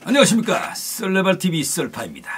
안녕하십니까. 썰레발TV 썰파입니다.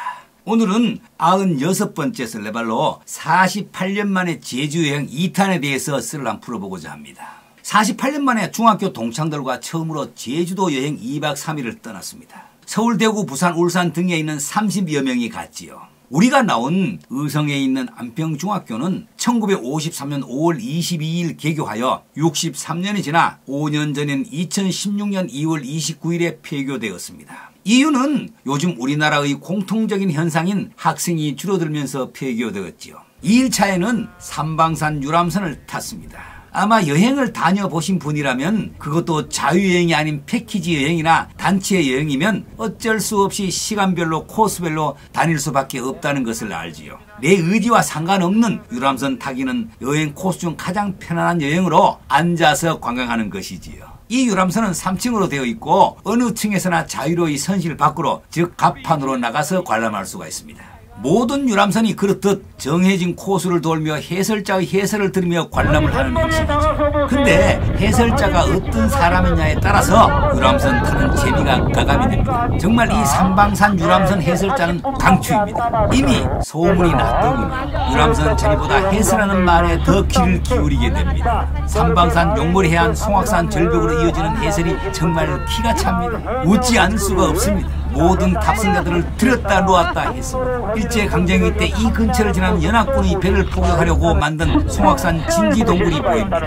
오늘은 96번째 썰레발로 48년 만에 제주여행 2탄에 대해서 썰을 한번 풀어보고자 합니다. 48년 만에 중학교 동창들과 처음으로 제주도 여행 2박 3일을 떠났습니다. 서울, 대구, 부산, 울산 등에 있는 30여 명이 갔지요. 우리가 나온 의성에 있는 안평중학교는 1953년 5월 22일 개교하여 63년이 지나 5년 전인 2016년 2월 29일에 폐교되었습니다. 이유는 요즘 우리나라의 공통적인 현상인 학생이 줄어들면서 폐교되었지요. 2일차에는 삼방산 유람선을 탔습니다. 아마 여행을 다녀보신 분이라면 그것도 자유여행이 아닌 패키지 여행이나 단체 여행이면 어쩔 수 없이 시간별로 코스별로 다닐 수밖에 없다는 것을 알지요. 내 의지와 상관없는 유람선 타기는 여행 코스 중 가장 편안한 여행으로 앉아서 관광하는 것이지요. 이 유람선은 3층으로 되어 있고 어느 층에서나 자유로이 선실 밖으로 즉 갑판으로 나가서 관람할 수가 있습니다. 모든 유람선이 그렇듯 정해진 코스를 돌며 해설자의 해설을 들으며 관람을 하는 방식이죠. 근데 해설자가 어떤 사람이냐에 따라서 유람선 타는 재미가 가감이 됩니다. 정말 이 삼방산 유람선 해설자는 강추입니다. 이미 소문이 났더군요. 유람선 재미보다 해설하는 말에 더 귀를 기울이게 됩니다. 삼방산 용머리 해안 송악산 절벽으로 이어지는 해설이 정말 기가 찹니다. 웃지 않을 수가 없습니다. 모든 탑승자들을 들었다 놓았다 했습니다. 일제강점기 때 이 근처를 지나는 연합군의 배를 포격하려고 만든 송악산 진지동굴이 보입니다.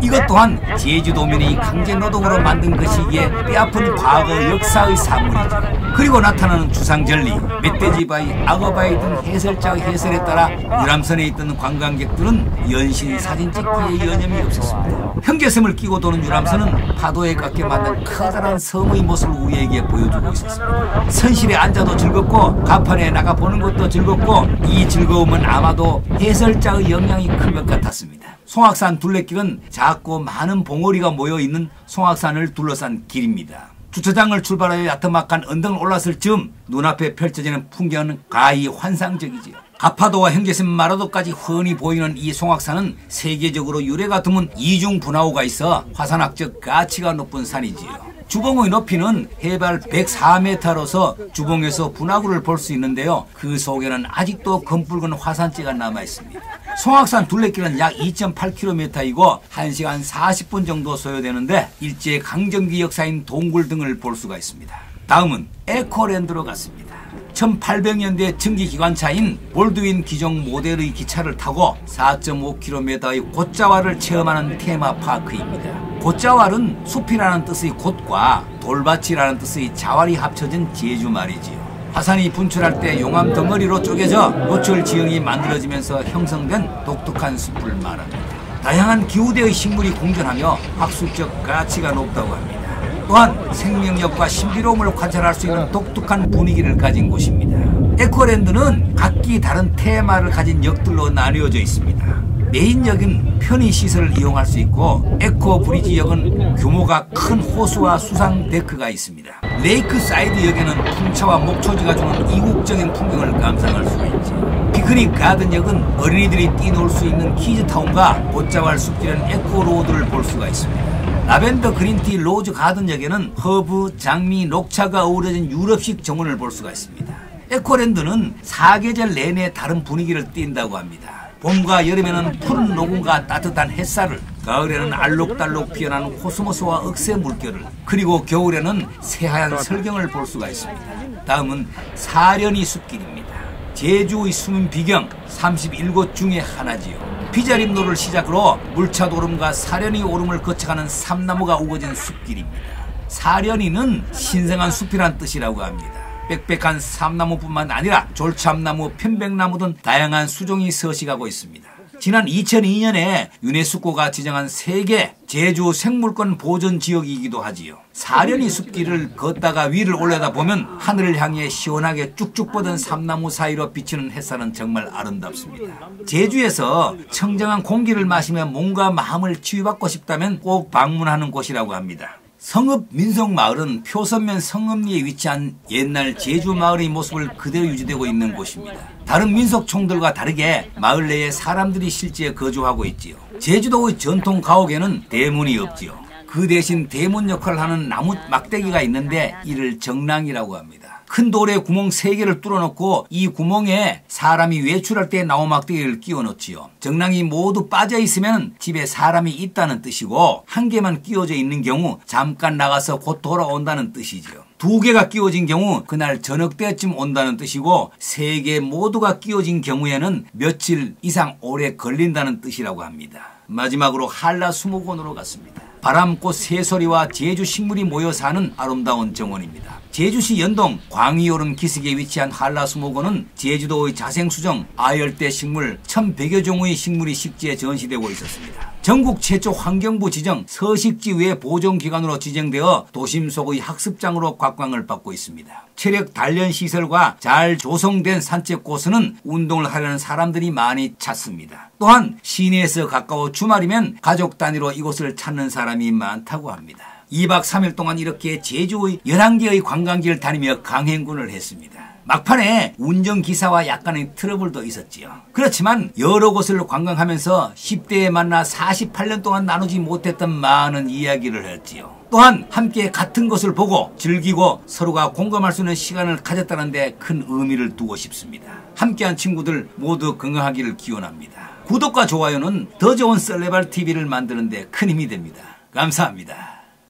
이것 또한 제주도민이 강제노동으로 만든 것이기에 뼈아픈 과거 역사의 산물이죠. 그리고 나타나는 주상절리, 멧돼지바위, 악어바위 등 해설자의 해설에 따라 유람선에 있던 관광객들은 연신 사진 찍기에 여념이 없었습니다. 형제섬을 끼고 도는 유람선은 파도에 깎여 만든 커다란 섬의 모습을 우리에게 보여주고 있었습니다. 선실에 앉아도 즐겁고 갑판에 나가 보는 것도 즐겁고 이 즐거움은 아마도 해설자의 영향이 큰 것 같았습니다. 송악산 둘레길은 작고 많은 봉우리가 모여있는 송악산을 둘러싼 길입니다. 주차장을 출발하여 야트막한 언덕을 올랐을 즈음 눈앞에 펼쳐지는 풍경은 가히 환상적이지요. 가파도와 형제섬 마라도까지 훤히 보이는 이 송악산은 세계적으로 유래가 드문 이중 분화호가 있어 화산학적 가치가 높은 산이지요. 주봉의 높이는 해발 104m로서 주봉에서 분화구를 볼 수 있는데요. 그 속에는 아직도 검붉은 화산재가 남아있습니다. 송악산 둘레길은 약 2.8km이고 1시간 40분 정도 소요되는데 일제강점기 역사인 동굴 등을 볼 수가 있습니다. 다음은 에코랜드로 갔습니다. 1800년대 전기기관차인 볼드윈 기종 모델의 기차를 타고 4.5km의 곶자왈을 체험하는 테마파크입니다. 곶자왈은 숲이라는 뜻의 곶과 돌밭이라는 뜻의 자왈이 합쳐진 제주 말이지요. 화산이 분출할 때 용암 덩어리로 쪼개져 노출 지형이 만들어지면서 형성된 독특한 숲을 말합니다. 다양한 기후대의 식물이 공존하며 학술적 가치가 높다고 합니다. 또한 생명력과 신비로움을 관찰할 수 있는 독특한 분위기를 가진 곳입니다. 에코랜드는 각기 다른 테마를 가진 역들로 나뉘어져 있습니다. 메인 역은 편의시설을 이용할 수 있고 에코브리지 역은 규모가 큰 호수와 수상 데크가 있습니다. 레이크사이드 역에는 풍차와 목초지가 주는 이국적인 풍경을 감상할 수가 있죠. 피크닉 가든 역은 어린이들이 뛰놀 수 있는 키즈타운과 곶자왈 숲길은 에코로드를 볼 수가 있습니다. 라벤더 그린티 로즈 가든역에는 허브, 장미, 녹차가 어우러진 유럽식 정원을 볼 수가 있습니다. 에코랜드는 사계절 내내 다른 분위기를 띈다고 합니다. 봄과 여름에는 푸른 녹음과 따뜻한 햇살을, 가을에는 알록달록 피어나는 코스모스와 억새 물결을, 그리고 겨울에는 새하얀 설경을 볼 수가 있습니다. 다음은 사려니 숲길입니다. 제주의 숨은 비경 31곳 중에 하나지요. 비자림로를 시작으로 물차도름과 사려니 오름을 거쳐가는 삼나무가 우거진 숲길입니다. 사려니는 신성한 숲이란 뜻이라고 합니다. 빽빽한 삼나무뿐만 아니라 졸참나무, 편백나무 등 다양한 수종이 서식하고 있습니다. 지난 2002년에 유네스코가 지정한 세계 제주 생물권 보존 지역이기도 하지요. 사려니 숲길을 걷다가 위를 올려다보면 하늘을 향해 시원하게 쭉쭉 뻗은 삼나무 사이로 비치는 햇살은 정말 아름답습니다. 제주에서 청정한 공기를 마시며 몸과 마음을 치유받고 싶다면 꼭 방문하는 곳이라고 합니다. 성읍 민속마을은 표선면 성읍리에 위치한 옛날 제주마을의 모습을 그대로 유지되고 있는 곳입니다. 다른 민속촌들과 다르게 마을 내에 사람들이 실제 거주하고 있지요. 제주도의 전통 가옥에는 대문이 없지요. 그 대신 대문 역할을 하는 나무 막대기가 있는데 이를 정랑이라고 합니다. 큰 돌에 구멍 3개를 뚫어놓고 이 구멍에 사람이 외출할 때 나무 막대기를 끼워 넣지요. 정랑이 모두 빠져 있으면 집에 사람이 있다는 뜻이고, 한 개만 끼워져 있는 경우 잠깐 나가서 곧 돌아온다는 뜻이지요. 2개가 끼워진 경우 그날 저녁 때쯤 온다는 뜻이고, 3개 모두가 끼워진 경우에는 며칠 이상 오래 걸린다는 뜻이라고 합니다. 마지막으로 한라수목원으로 갔습니다. 바람꽃 새소리와 제주 식물이 모여 사는 아름다운 정원입니다. 제주시 연동 광위오름 기슭에 위치한 한라수목원은 제주도의 자생수정 아열대 식물 1100여 종의 식물이 식지에 전시되고 있었습니다. 전국 최초 환경부 지정 서식지외 보존기관으로 지정되어 도심 속의 학습장으로 각광을 받고 있습니다. 체력 단련 시설과 잘 조성된 산책코스는 운동을 하려는 사람들이 많이 찾습니다. 또한 시내에서 가까워 주말이면 가족 단위로 이곳을 찾는 사람이 많다고 합니다. 2박 3일 동안 이렇게 제주의 11개의 관광지를 다니며 강행군을 했습니다. 막판에 운전기사와 약간의 트러블도 있었지요. 그렇지만 여러 곳을 관광하면서 10대에 만나 48년 동안 나누지 못했던 많은 이야기를 했지요. 또한 함께 같은 것을 보고 즐기고 서로가 공감할 수 있는 시간을 가졌다는 데 큰 의미를 두고 싶습니다. 함께한 친구들 모두 건강하기를 기원합니다. 구독과 좋아요는 더 좋은 썰레발 TV를 만드는 데 큰 힘이 됩니다. 감사합니다.